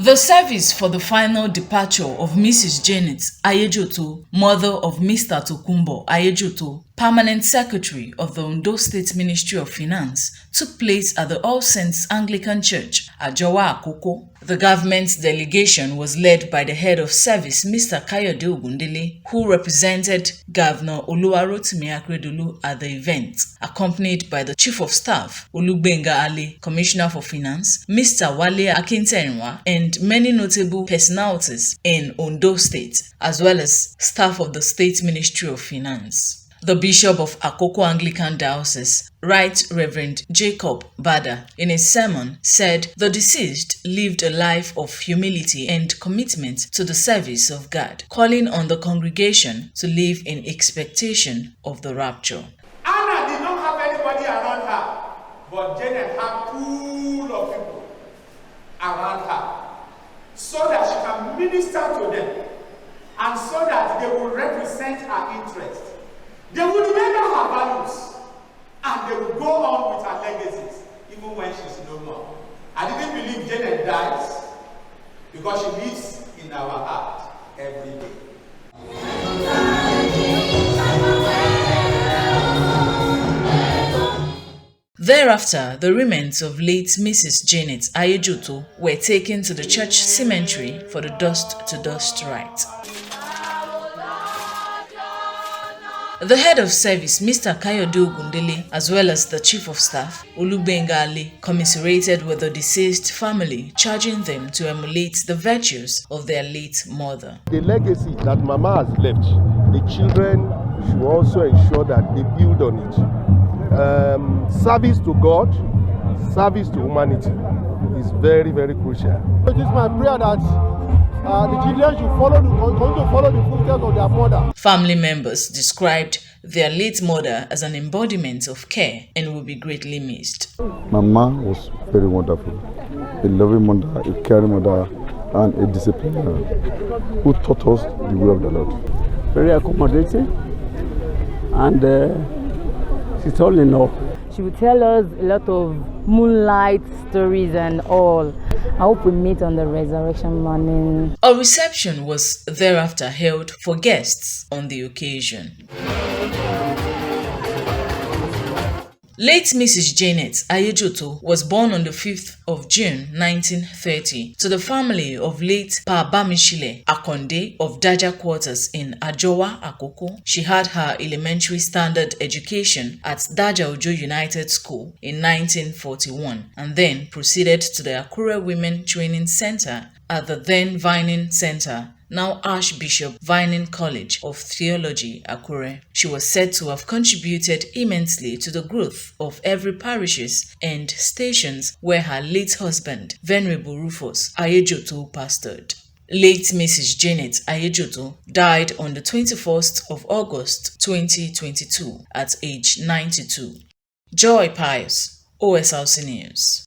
The service for the final departure of Mrs Janet Ayejoto, mother of Mr Tokunbo Ayejoto, Permanent Secretary of the Ondo State Ministry of Finance, took place at the All Saints Anglican Church, In Ajowa Akoko. The government's delegation was led by the head of service, Mr Akeredolu, who represented Governor Oluwarotimi Akeredolu at the event, accompanied by the Chief of Staff, Oluwarotimi, Commissioner for Finance, Mr Wale Akintenwa, and many notable personalities in Ondo State, as well as staff of the State Ministry of Finance. The Bishop of Akoko Anglican Diocese, Right Reverend Jacob Bada, in his sermon said the deceased lived a life of humility and commitment to the service of God, calling on the congregation to live in expectation of the rapture. Anna did not have anybody around her, but Janet had pool of people around her, so that she can minister to them, and so that they will represent her interests. They will remember her values, and they will go on with her legacies, even when she's no more. I didn't believe Janet dies, because she lives in our heart every day. Thereafter, the remains of late Mrs Janet Ayejoto were taken to the church cemetery for the dust-to-dust rite. The head of service, Mr Akeredolu, as well as the Chief of Staff, Oluwarotimi, commiserated with the deceased family, charging them to emulate the virtues of their late mother. The legacy that Mama has left, the children should also ensure that they build on it. Service to God, service to humanity is very, very crucial. It is my prayer that the children should continue to follow the footsteps of their mother. Family members described their late mother as an embodiment of care and will be greatly missed. Mama was very wonderful, a loving mother, a caring mother, and a discipliner who taught us the way of the Lord. Very accommodating, and she's all in all. She will tell us a lot of moonlight stories and all. I hope we meet on the resurrection morning. A reception was thereafter held for guests on the occasion. Late Mrs Janet Ayejoto was born on the 5th of June 1930 to the family of late Pa Bamishile Akonde of Daja Quarters in Ajowa Akoko. She had her elementary standard education at Daja Ojo United School in 1941 and then proceeded to the Akure Women Training Center at the then Vining Center, now Archbishop Vining College of Theology, Akure. She was said to have contributed immensely to the growth of every parishes and stations where her late husband, Venerable Rufus Ayejoto, pastored. Late Mrs Janet Ayejoto died on the 21st of August 2022 at age 92. Joy Pius, OSLC News.